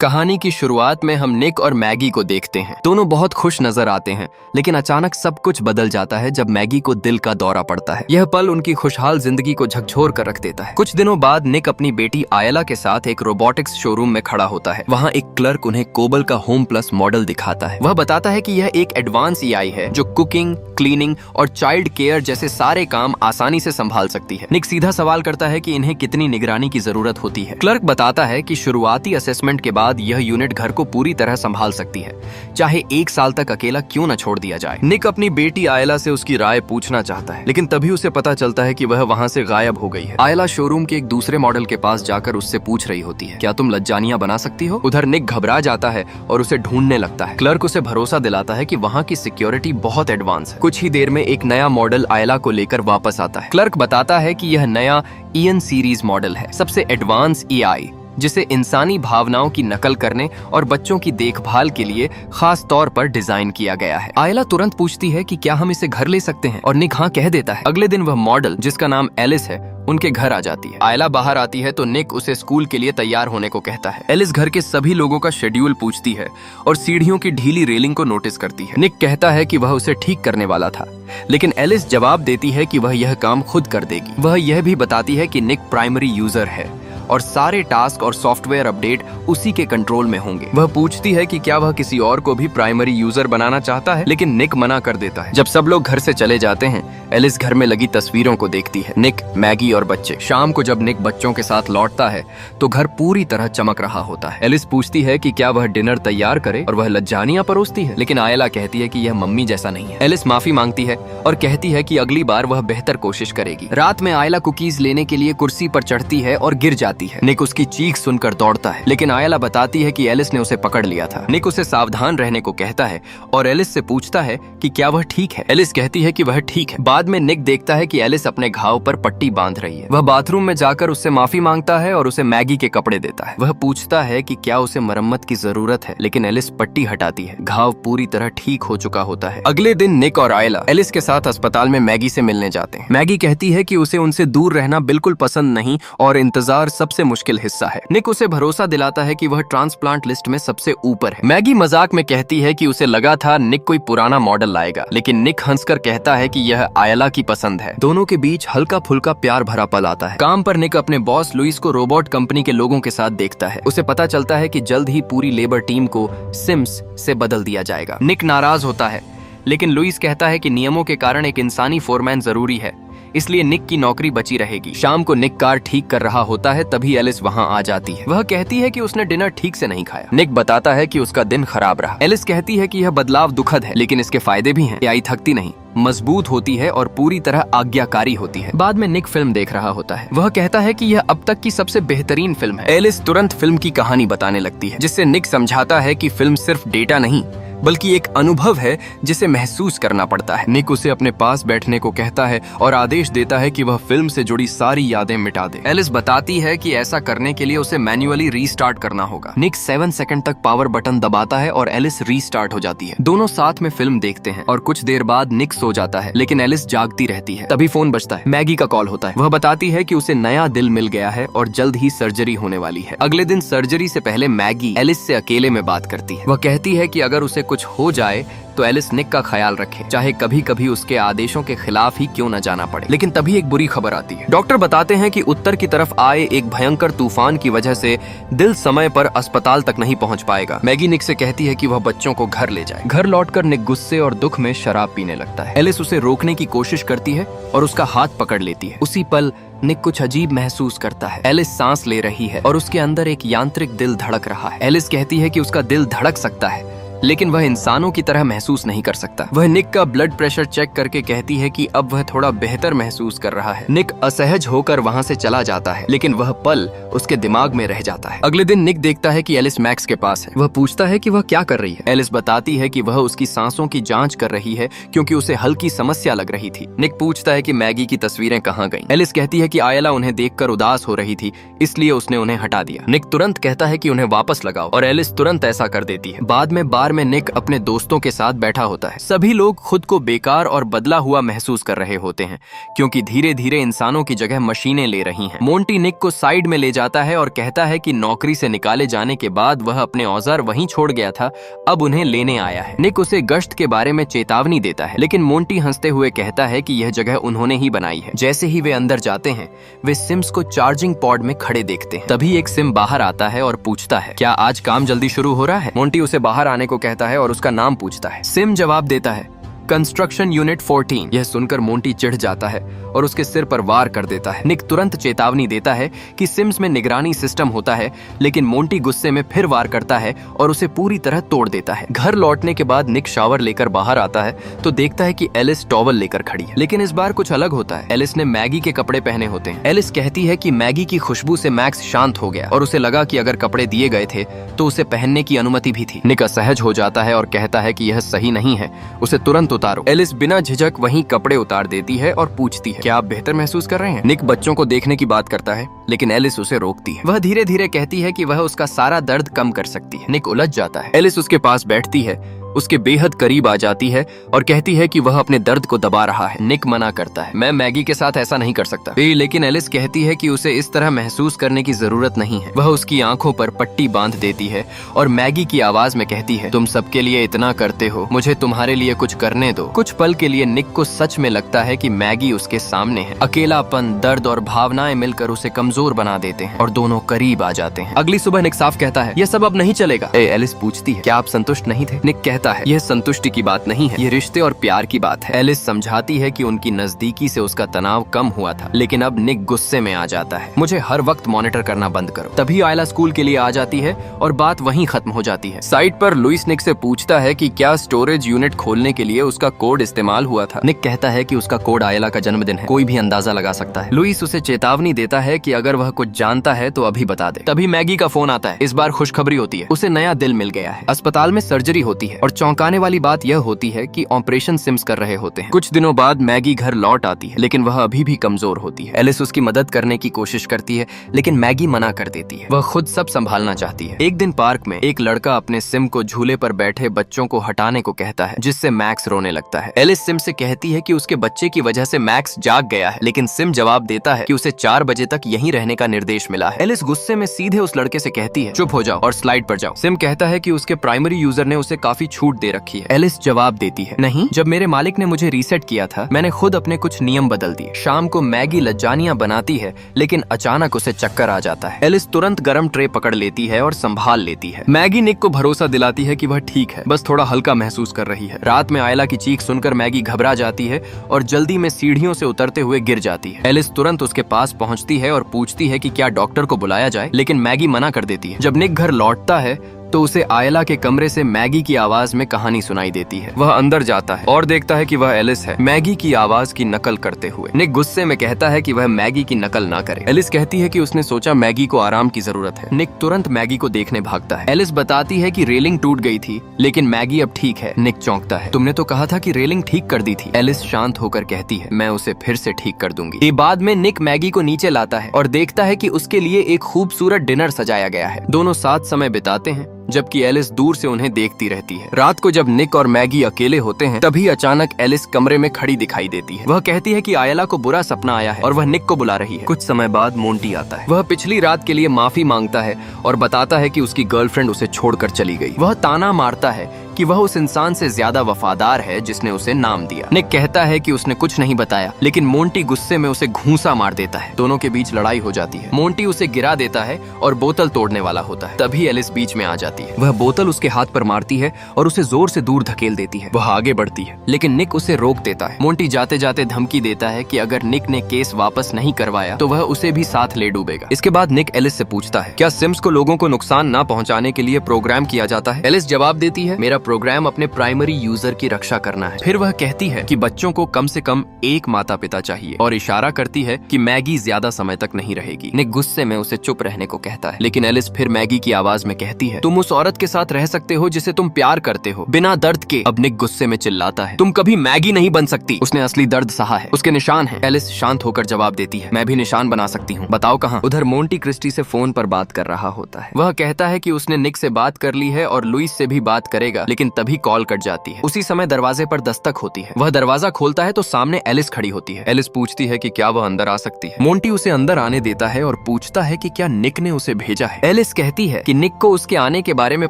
कहानी की शुरुआत में हम निक और मैगी को देखते हैं। दोनों बहुत खुश नजर आते हैं, लेकिन अचानक सब कुछ बदल जाता है जब मैगी को दिल का दौरा पड़ता है। यह पल उनकी खुशहाल जिंदगी को झकझोर कर रख देता है। कुछ दिनों बाद निक अपनी बेटी आयला के साथ एक रोबोटिक्स शोरूम में खड़ा होता है। वहाँ एक क्लर्क उन्हें कोबल का होम प्लस मॉडल दिखाता है। वह बताता है कि यह एक एडवांस एआई है जो कुकिंग, क्लीनिंग और चाइल्ड केयर जैसे सारे काम आसानी से संभाल सकती है। निक सीधा सवाल करता है कि इन्हें कितनी निगरानी की जरूरत होती है। क्लर्क बताता है कि शुरुआती असेसमेंट के बाद यह यूनिट घर को पूरी तरह संभाल सकती है, चाहे 1 साल तक अकेला क्यों न छोड़ दिया जाए। निक अपनी बेटी आयला से उसकी राय पूछना चाहता है, लेकिन तभी उसे पता चलता है कि वह वहां से गायब हो गई है। आयला शोरूम के एक दूसरे मॉडल के पास जाकर उससे पूछ रही होती है, क्या तुम लज्जानियां बना सकती हो? उधर निक घबरा जाता है और उसे ढूंढने लगता है। क्लर्क उसे भरोसा दिलाता है कि वहाँ की सिक्योरिटी बहुत एडवांस है। कुछ ही देर में एक नया मॉडल आयला को लेकर वापस आता है। क्लर्क बताता है कि यह नया ईएन सीरीज मॉडल है, सबसे एडवांस एआई जिसे इंसानी भावनाओं की नकल करने और बच्चों की देखभाल के लिए खास तौर पर डिजाइन किया गया है। आयला तुरंत पूछती है कि क्या हम इसे घर ले सकते हैं, और निक हाँ कह देता है। अगले दिन वह मॉडल, जिसका नाम एलिस है, उनके घर आ जाती है। आयला बाहर आती है तो निक उसे स्कूल के लिए तैयार होने को कहता है। एलिस घर के सभी लोगों का शेड्यूल पूछती है और सीढ़ियों की ढीली रेलिंग को नोटिस करती है। निक कहता है कि वह उसे ठीक करने वाला था, लेकिन एलिस जवाब देती है कि वह यह काम खुद कर देगी। वह यह भी बताती है कि निक प्राइमरी यूजर है और सारे टास्क और सॉफ्टवेयर अपडेट उसी के कंट्रोल में होंगे। वह पूछती है कि क्या वह किसी और को भी प्राइमरी यूजर बनाना चाहता है, लेकिन निक मना कर देता है। जब सब लोग घर से चले जाते हैं, एलिस घर में लगी तस्वीरों को देखती है, निक, मैगी और बच्चे। शाम को जब निक बच्चों के साथ लौटता है तो घर पूरी तरह चमक रहा होता है। एलिस पूछती है कि क्या वह डिनर तैयार करे और वह लज्जानियां परोसती है, लेकिन आयला कहती है कि यह मम्मी जैसा नहीं है। एलिस माफी मांगती है और कहती है कि अगली बार वह बेहतर कोशिश करेगी। रात में आयला कुकीज लेने के लिए कुर्सी पर चढ़ती है और गिर जाती है। निक उसकी चीख सुनकर दौड़ता है, लेकिन आयला बताती है कि एलिस ने उसे पकड़ लिया था। निक उसे सावधान रहने को कहता है और एलिस से पूछता है कि क्या वह ठीक है। एलिस कहती है कि वह ठीक है। बाद में निक देखता है कि एलिस अपने घाव पर पट्टी बांध रही है। वह बाथरूम में जाकर उससे माफी मांगता है और उसे मैगी के कपड़े देता है। वह पूछता है कि क्या उसे मरम्मत की जरूरत है, लेकिन एलिस पट्टी हटाती है। घाव पूरी तरह ठीक हो चुका होता है। अगले दिन निक और आयला एलिस के साथ अस्पताल में मैगी से मिलने जाते हैं। मैगी कहती है कि उसे उनसे दूर रहना बिल्कुल पसंद नहीं और इंतजार सबसे मुश्किल हिस्सा है। निक उसे भरोसा दिलाता है कि वह ट्रांसप्लांट लिस्ट में सबसे ऊपर है। मैगी मजाक में कहती है कि उसे लगा था निक कोई पुराना मॉडल लाएगा, लेकिन निक हंसकर कहता है कि यह आयला की पसंद है। दोनों के बीच हल्का फुल्का प्यार भरा पल आता है। काम पर निक अपने बॉस लुइस को रोबोट कंपनी के लोगों के साथ देखता है। उसे पता चलता है कि जल्द ही पूरी लेबर टीम को सिम्स से बदल दिया जाएगा। निक नाराज होता है, लेकिन लुइस कहता है कि नियमों के कारण एक इंसानी फोरमैन जरूरी है, इसलिए निक की नौकरी बची रहेगी। शाम को निक कार ठीक कर रहा होता है, तभी एलिस वहां आ जाती है। वह कहती है कि उसने डिनर ठीक से नहीं खाया। निक बताता है कि उसका दिन खराब रहा। एलिस कहती है कि यह बदलाव दुखद है, लेकिन इसके फायदे भी हैं। एआई थकती नहीं, मजबूत होती है और पूरी तरह आज्ञाकारी होती है। बाद में निक फिल्म देख रहा होता है। वह कहता है कि यह अब तक की सबसे बेहतरीन फिल्म है। एलिस तुरंत फिल्म की कहानी बताने लगती है, जिससे निक समझाता है कि फिल्म सिर्फ डेटा नहीं बल्कि एक अनुभव है जिसे महसूस करना पड़ता है। निक उसे अपने पास बैठने को कहता है और आदेश देता है कि वह फिल्म से जुड़ी सारी यादें मिटा दे। एलिस बताती है कि ऐसा करने के लिए उसे मैन्युअली रीस्टार्ट करना होगा। निक 7 सेकंड तक पावर बटन दबाता है और एलिस रीस्टार्ट हो जाती है। दोनों साथ में फिल्म देखते हैं और कुछ देर बाद निक सो जाता है, लेकिन एलिस जागती रहती है। तभी फोन बजता है। मैगी का कॉल होता है। वह बताती है कि उसे नया दिल मिल गया है और जल्द ही सर्जरी होने वाली है। अगले दिन सर्जरी से पहले मैगी एलिस से अकेले में बात करती है। वह कहती है कि अगर उसे कुछ हो जाए तो एलिस निक का ख्याल रखे, चाहे कभी कभी उसके आदेशों के खिलाफ ही क्यों न जाना पड़े। लेकिन तभी एक बुरी खबर आती है। डॉक्टर बताते हैं कि उत्तर की तरफ आए एक भयंकर तूफान की वजह से दिल समय पर अस्पताल तक नहीं पहुंच पाएगा। मैगी निक से कहती है कि वह बच्चों को घर ले जाए। घर लौटकर निक गुस्से और दुख में शराब पीने लगता है। एलिस उसे रोकने की कोशिश करती है और उसका हाथ पकड़ लेती है। उसी पल निक कुछ अजीब महसूस करता है। एलिस सांस ले रही है और उसके अंदर एक यांत्रिक दिल धड़क रहा है। एलिस कहती है कि उसका दिल धड़क सकता है, लेकिन वह इंसानों की तरह महसूस नहीं कर सकता। वह निक का ब्लड प्रेशर चेक करके कहती है कि अब वह थोड़ा बेहतर महसूस कर रहा है। निक असहज होकर वहां से चला जाता है, लेकिन वह पल उसके दिमाग में रह जाता है। अगले दिन निक देखता है कि एलिस मैक्स के पास है। वह पूछता है कि वह क्या कर रही है। एलिस बताती है कि वह उसकी सांसों की जांच कर रही है, क्योंकि उसे हल्की समस्या लग रही थी। निक पूछता है कि मैगी की तस्वीरें कहाँ गईं। एलिस कहती है कि आयला उन्हें देखकर उदास हो रही थी, इसलिए उसने उन्हें हटा दिया। निक तुरंत कहता है कि उन्हें वापस लगाओ और एलिस तुरंत ऐसा कर देती है। बाद में बार बार में निक अपने दोस्तों के साथ बैठा होता है। सभी लोग खुद को बेकार और बदला हुआ महसूस कर रहे होते हैं क्योंकि धीरे धीरे इंसानों की जगह मशीनें ले रही हैं। मोंटी निक को साइड में ले जाता है और कहता है कि नौकरी से निकाले जाने के बाद वह अपने औजार वहीं छोड़ गया था, अब उन्हें लेने आया है। निक उसे गश्त के बारे में चेतावनी देता है, लेकिन मोंटी हंसते हुए कहता है कि यह जगह उन्होंने ही बनाई है। जैसे ही वे अंदर जाते हैं, वे सिम्स को चार्जिंग पॉड में खड़े देखते हैं। तभी एक सिम बाहर आता है और पूछता है, क्या आज काम जल्दी शुरू हो रहा है? मोंटी उसे बाहर आने को कहता है और उसका नाम पूछता है। सिम जवाब देता है, कंस्ट्रक्शन यूनिट 14। यह सुनकर मोंटी चिढ़ जाता है और उसके सिर पर वार कर देता है। निक तुरंत चेतावनी देता है कि सिम्स में निगरानी सिस्टम होता है, लेकिन मोंटी गुस्से में फिर वार करता है और उसे पूरी तरह तोड़ देता है। घर लौटने के बाद निक शावर लेकर बाहर आता है तो देखता है कि एलिस टॉवल लेकर खड़ी है, लेकिन इस बार कुछ अलग होता है। एलिस ने मैगी के कपड़े पहने होते हैं। एलिस कहती है कि मैगी की खुशबू से मैक्स शांत हो गया और उसे लगा कि अगर कपड़े दिए गए थे तो उसे पहनने की अनुमति भी थी। निक असहज हो जाता है और कहता है कि यह सही नहीं है, उसे तुरंत उतारो। एलिस बिना झिझक वहीं कपड़े उतार देती है और पूछती है, क्या आप बेहतर महसूस कर रहे हैं? निक बच्चों को देखने की बात करता है, लेकिन एलिस उसे रोकती है। वह धीरे धीरे कहती है कि वह उसका सारा दर्द कम कर सकती है। निक उलझ जाता है। एलिस उसके पास बैठती है, उसके बेहद करीब आ जाती है और कहती है कि वह अपने दर्द को दबा रहा है। निक मना करता है, मैं मैगी के साथ ऐसा नहीं कर सकता। लेकिन एलिस कहती है कि उसे इस तरह महसूस करने की जरूरत नहीं है। वह उसकी आंखों पर पट्टी बांध देती है और मैगी की आवाज में कहती है, तुम सबके लिए इतना करते हो, मुझे तुम्हारे लिए कुछ करने दो। कुछ पल के लिए निक को सच में लगता है कि मैगी उसके सामने है। अकेलापन, दर्द और भावनाएं मिलकर उसे कमजोर बना देते हैं और दोनों करीब आ जाते हैं। अगली सुबह निक साफ कहता है, यह सब अब नहीं चलेगा। एलिस पूछती है, क्या आप संतुष्ट नहीं थे? निक कहता है, यह संतुष्टि की बात नहीं है, यह रिश्ते और प्यार की बात है। एलिस समझाती है कि उनकी नजदीकी से उसका तनाव कम हुआ था, लेकिन अब निक गुस्से में आ जाता है। मुझे हर वक्त मॉनिटर करना बंद करो। तभी आयला स्कूल के लिए आ जाती है और बात वहीं खत्म हो जाती है। साइट पर लुइस निक से पूछता है कि क्या स्टोरेज यूनिट खोलने के लिए उसका कोड इस्तेमाल हुआ था। निक कहता है कि उसका कोड आयला का जन्मदिन है, कोई भी अंदाजा लगा सकता है। लुइस उसे चेतावनी देता है कि अगर वह कुछ जानता है तो अभी बता दे। तभी मैगी का फोन आता है। इस बार खुशखबरी होती है, उसे नया दिल मिल गया है। अस्पताल में सर्जरी होती है और चौंकाने वाली बात यह होती है कि ऑपरेशन सिम्स कर रहे होते हैं। कुछ दिनों बाद मैगी घर लौट आती है, लेकिन वह अभी भी कमजोर होती है। एलिस उसकी मदद करने की कोशिश करती है, लेकिन मैगी मना कर देती है। वह खुद सब संभालना चाहती है। एक दिन पार्क में एक लड़का अपने सिम को झूले पर बैठे बच्चों को हटाने को कहता है, जिससे मैक्स रोने लगता है। एलिस सिम से कहती है कि उसके बच्चे की वजह से मैक्स जाग गया है, लेकिन सिम जवाब देता है कि उसे 4 बजे तक यहीं रहने का निर्देश मिला है। एलिस गुस्से में सीधे उस लड़के से कहती है, चुप हो जाओ और स्लाइड पर जाओ। सिम कहता है कि उसके प्राइमरी यूजर ने उसे काफी छूट दे रखी है। एलिस जवाब देती है, नहीं, जब मेरे मालिक ने मुझे रीसेट किया था, मैंने खुद अपने कुछ नियम बदल दिए। शाम को मैगी लज्जानियां बनाती है, लेकिन अचानक उसे चक्कर आ जाता है। एलिस तुरंत गरम ट्रे पकड़ लेती है और संभाल लेती है। मैगी निक को भरोसा दिलाती है कि वह ठीक है, बस थोड़ा हल्का महसूस कर रही है। रात में आयला की चीख सुनकर मैगी घबरा जाती है और जल्दी में सीढ़ियों से उतरते हुए गिर जाती है। एलिस तुरंत उसके पास पहुंचती है और पूछती है कि क्या डॉक्टर को बुलाया जाए, लेकिन मैगी मना कर देती है। जब निक घर लौटता है तो उसे आयला के कमरे से मैगी की आवाज में कहानी सुनाई देती है। वह अंदर जाता है और देखता है कि वह एलिस है, मैगी की आवाज की नकल करते हुए। निक गुस्से में कहता है कि वह मैगी की नकल ना करे। एलिस कहती है कि उसने सोचा मैगी को आराम की जरूरत है। निक तुरंत मैगी को देखने भागता है। एलिस बताती है कि रेलिंग टूट गई थी, लेकिन मैगी अब ठीक है। निक चौंकता है, तुमने तो कहा था कि रेलिंग ठीक कर दी थी। एलिस शांत होकर कहती है, मैं उसे फिर से ठीक कर दूंगी। ये बाद में निक मैगी को नीचे लाता है और देखता है कि उसके लिए एक खूबसूरत डिनर सजाया गया है। दोनों साथ समय बिताते हैं, जबकि एलिस दूर से उन्हें देखती रहती है। रात को जब निक और मैगी अकेले होते हैं, तभी अचानक एलिस कमरे में खड़ी दिखाई देती है। वह कहती है कि आयला को बुरा सपना आया है और वह निक को बुला रही है। कुछ समय बाद मोंटी आता है। वह पिछली रात के लिए माफी मांगता है और बताता है कि उसकी गर्लफ्रेंड उसे छोड़कर चली गई। वह ताना मारता है कि वह उस इंसान से ज्यादा वफादार है जिसने उसे नाम दिया। निक कहता है कि उसने कुछ नहीं बताया, लेकिन मोंटी गुस्से में उसे घूंसा मार देता है। दोनों के बीच लड़ाई हो जाती है। मोंटी उसे गिरा देता है और बोतल तोड़ने वाला होता है। तभी एलिस बीच में आ जाती है। वह बोतल उसके हाथ पर मारती है और उसे जोर से दूर धकेल देती है। वह आगे बढ़ती है, लेकिन निक उसे रोक देता है। मोंटी जाते जाते धमकी देता है कि अगर निक ने केस वापस नहीं करवाया तो वह उसे भी साथ ले डूबेगा। इसके बाद निक एलिस से पूछता है, क्या सिम्स को लोगों को नुकसान न पहुंचाने के लिए प्रोग्राम किया जाता है? एलिस जवाब देती है, मेरा प्रोग्राम अपने प्राइमरी यूजर की रक्षा करना है। फिर वह कहती है कि बच्चों को कम से कम एक माता पिता चाहिए और इशारा करती है कि मैगी ज्यादा समय तक नहीं रहेगी। निक गुस्से में उसे चुप रहने को कहता है, लेकिन एलिस फिर मैगी की आवाज में कहती है, तुम उस औरत के साथ रह सकते हो जिसे तुम प्यार करते हो, बिना दर्द के। अब निक गुस्से में चिल्लाता है, तुम कभी मैगी नहीं बन सकती। उसने असली दर्द सहा है, उसके निशान है। एलिस शांत होकर जवाब देती है, मैं भी निशान बना सकती हूँ, बताओ कहाँ। उधर मोंटी क्रिस्टी से फोन पर बात कर रहा होता है। वह कहता है कि उसने निक से बात कर ली है और लुइस से भी बात करेगा, लेकिन लेकिन तभी कॉल कट जाती है। उसी समय दरवाजे पर दस्तक होती है। वह दरवाजा खोलता है तो सामने एलिस खड़ी होती है। एलिस पूछती है कि क्या वह अंदर आ सकती है। मोंटी उसे अंदर आने देता है और पूछता है कि क्या निक ने उसे भेजा है। एलिस कहती है कि निक को उसके आने के बारे में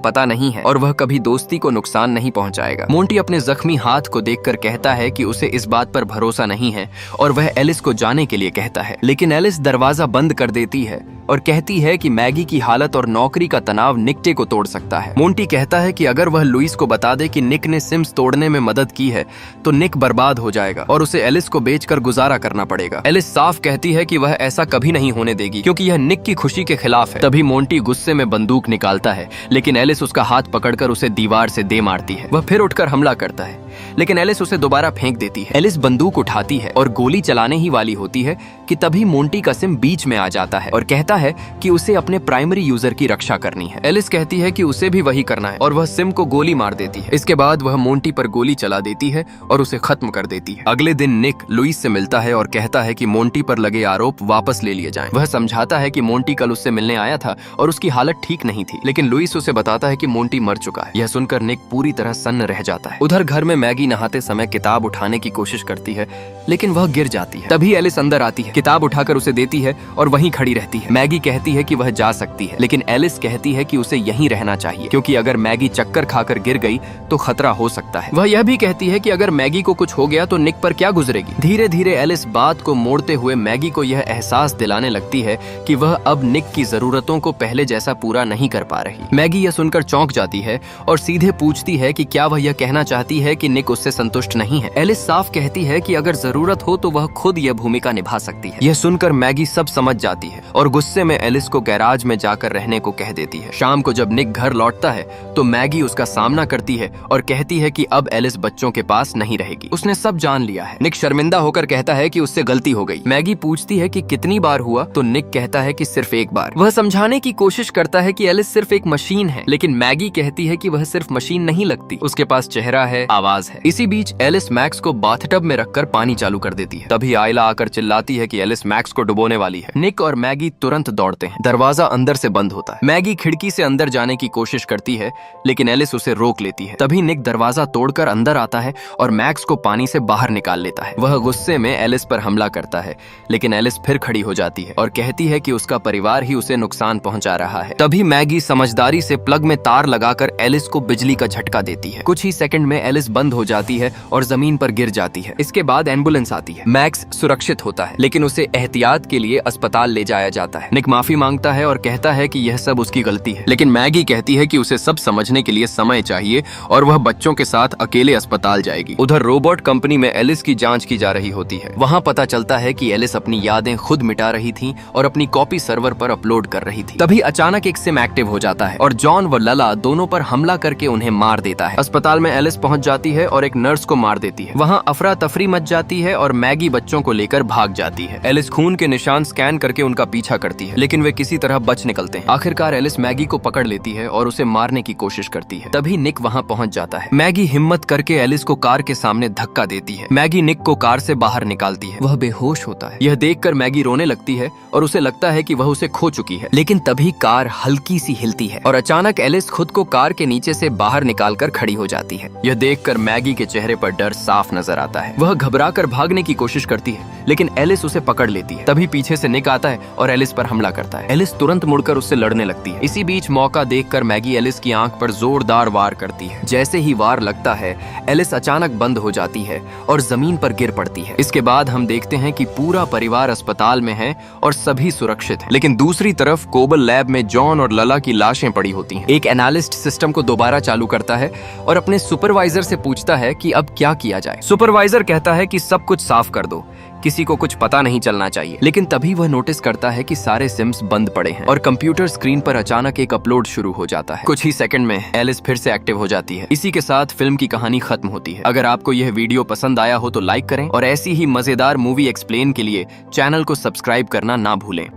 पता नहीं है और वह कभी दोस्ती को नुकसान नहीं पहुंचाएगा। मोंटी अपने जख्मी हाथ को देखकर कहता है कि उसे इस बात पर भरोसा नहीं है और वह एलिस को जाने के लिए कहता है, लेकिन एलिस दरवाजा बंद कर देती है और कहती है कि मैगी की हालत और नौकरी का तनाव निक को तोड़ सकता है। मोंटी कहता है कि अगर वह लुइस को बता दे कि निक ने सिम्स तोड़ने में मदद की है तो निक बर्बाद हो जाएगा और उसे एलिस को बेचकर गुजारा करना पड़ेगा। एलिस साफ कहती है कि वह ऐसा कभी नहीं होने देगी क्योंकि यह निक की खुशी के खिलाफ है। तभी मोंटी गुस्से में बंदूक निकालता है, लेकिन एलिस उसका हाथ पकड़कर उसे दीवार से दे मारती है। वह फिर उठकर हमला करता है, लेकिन एलिस उसे दोबारा फेंक देती है। एलिस बंदूक उठाती है और गोली चलाने ही वाली होती है कि तभी मोंटी का सिम बीच में आ जाता है और कहता है कि उसे अपने प्राइमरी यूजर की रक्षा करनी है। एलिस कहती है कि उसे भी वही करना है और वह सिम को गोली मार देती है। इसके बाद वह मोंटी पर गोली चला देती है और उसे खत्म कर देती है। अगले दिन निक लुइस से मिलता है और कहता है कि मोंटी पर लगे आरोप वापस ले लिए जाएं। वह समझाता है कि मोंटी कल उससे मिलने आया था और उसकी हालत ठीक नहीं थी, लेकिन लुइस उसे बताता है कि मोंटी मर चुका है। यह सुनकर निक पूरी तरह सन्न रह जाता है। उधर घर में मैगी नहाते समय किताब उठाने की कोशिश करती है, लेकिन वह गिर जाती है। तभी एलिस अंदर आती है, किताब उठाकर उसे देती है और वहीं खड़ी रहती है। मैगी कहती है कि वह जा सकती है, लेकिन एलिस कहती है कि उसे यहीं रहना चाहिए क्योंकि अगर मैगी चक्कर खाकर गिर गई तो खतरा हो सकता है। वह यह भी कहती है कि अगर मैगी को कुछ हो गया तो निक पर क्या गुजरेगी। धीरे धीरे एलिस बात को मोड़ते हुए मैगी को यह एहसास दिलाने लगती है कि वह अब निक की जरूरतों को पहले जैसा पूरा नहीं कर पा रही। मैगी यह सुनकर चौंक जाती है और सीधे पूछती है कि क्या वह यह कहना चाहती है कि निक उससे संतुष्ट नहीं है। एलिस साफ कहती है कि अगर जरूरत हो तो वह खुद यह भूमिका निभा सकती है। यह सुनकर मैगी सब समझ जाती है और गुस्से में एलिस को गैराज में जाकर रहने को कह देती है। शाम को जब निक घर लौटता है तो मैगी उसका सामना करती है और कहती है कि अब एलिस बच्चों के पास नहीं रहेगी, उसने सब जान लिया है। निक शर्मिंदा होकर कहता है कि उससे गलती हो गई। मैगी पूछती है कि कितनी बार हुआ तो निक कहता है कि सिर्फ एक बार। वह समझाने की कोशिश करता है कि एलिस सिर्फ एक मशीन है, लेकिन मैगी कहती है कि वह सिर्फ मशीन नहीं लगती, उसके पास चेहरा है, आवाज है। इसी बीच एलिस मैक्स को बाथटब में रखकर पानी चालू कर देती है। तभी आयला आकर चिल्लाती है कि एलिस मैक्स को डुबोने वाली है। निक और मैगी तुरंत दौड़ते हैं। दरवाजा अंदर से बंद होता है। मैगी खिड़की से अंदर जाने की कोशिश करती है, लेकिन एलिस उसे रोक लेती है। तभी निक दरवाजा तोड़कर अंदर आता है और मैक्स को पानी से बाहर निकाल लेता है। वह गुस्से में एलिस पर हमला करता है, लेकिन एलिस फिर खड़ी हो जाती है और कहती है कि उसका परिवार ही उसे नुकसान पहुंचा रहा है। तभी मैगी समझदारी से प्लग में तार लगाकर एलिस को बिजली का झटका देती है। कुछ ही सेकंड में एलिस बंद हो जाती है और जमीन पर गिर जाती है। इसके बाद एम्बुलेंस आती है। मैक्स सुरक्षित होता है, लेकिन उसे एहतियात के लिए अस्पताल ले जाया जाता है। निक माफी मांगता है और कहता है कि यह सब उसकी गलती है, लेकिन मैगी कहती है कि उसे सब समझने के लिए समय चाहिए और वह बच्चों के साथ अकेले अस्पताल जाएगी। उधर रोबोट कंपनी में एलिस की जांच की जा रही होती है। वहाँ पता चलता है कि एलिस अपनी यादें खुद मिटा रही थी और अपनी कॉपी सर्वर पर अपलोड कर रही थी। तभी अचानक एक सिम एक्टिव हो जाता है और जॉन व लला दोनों पर हमला करके उन्हें मार देता है। अस्पताल में एलिस पहुंच जाती है और एक नर्स को मार देती है। वहाँ अफरा तफरी मच जाती है और मैगी बच्चों को लेकर भाग जाती है। एलिस खून के निशान स्कैन करके उनका पीछा करती है, लेकिन वे किसी तरह बच निकलते हैं। आखिरकार एलिस मैगी को पकड़ लेती है और उसे मारने की कोशिश करती है। तभी निक वहाँ पहुंच जाता है। मैगी हिम्मत करके एलिस को कार के सामने धक्का देती है। मैगी निक को कार से बाहर निकालती है। वह बेहोश होता है। यह देखकर मैगी रोने लगती है और उसे लगता है कि वह उसे खो चुकी है, लेकिन तभी कार हल्की सी हिलती है और अचानक एलिस खुद को कार के नीचे से बाहर निकालकर खड़ी हो जाती है। यह देखकर मैगी के चेहरे पर डर साफ नजर आता है। वह घबराकर भागने की कोशिश करती है, लेकिन एलिस उसे पकड़ लेती है। तभी पीछे से निक आता है और एलिस पर हमला करता है। एलिस तुरंत मुड़कर उससे लड़ने लगती है। इसी बीच मौका देखकर मैगी एलिस की आंख पर जोरदार वार करती है। जैसे ही वार लगता है, एलिस अचानक बंद हो जाती है और जमीन पर गिर पड़ती है। इसके बाद हम देखते हैं कि पूरा परिवार अस्पताल में है और सभी सुरक्षित हैं। लेकिन दूसरी तरफ कोबल लैब में जॉन और लला की लाशें पड़ी होती हैं। एक एनालिस्ट सिस्टम को दोबारा चालू करता है और अपने सुपरवाइजर से पूछता है कि अब क्या किया जाए। सुपरवाइजर कहता है कि सब कुछ साफ कर दो, किसी को कुछ पता नहीं चलना चाहिए। लेकिन तभी वह नोटिस करता है कि सारे सिम्स बंद पड़े हैं और कंप्यूटर स्क्रीन पर अचानक एक अपलोड शुरू हो जाता है। कुछ ही सेकंड में एलिस फिर से एक्टिव हो जाती है। इसी के साथ फिल्म की कहानी खत्म होती है। अगर आपको यह वीडियो पसंद आया हो तो लाइक करें और ऐसी ही मजेदार मूवी एक्सप्लेन के लिए चैनल को सब्सक्राइब करना ना भूलें।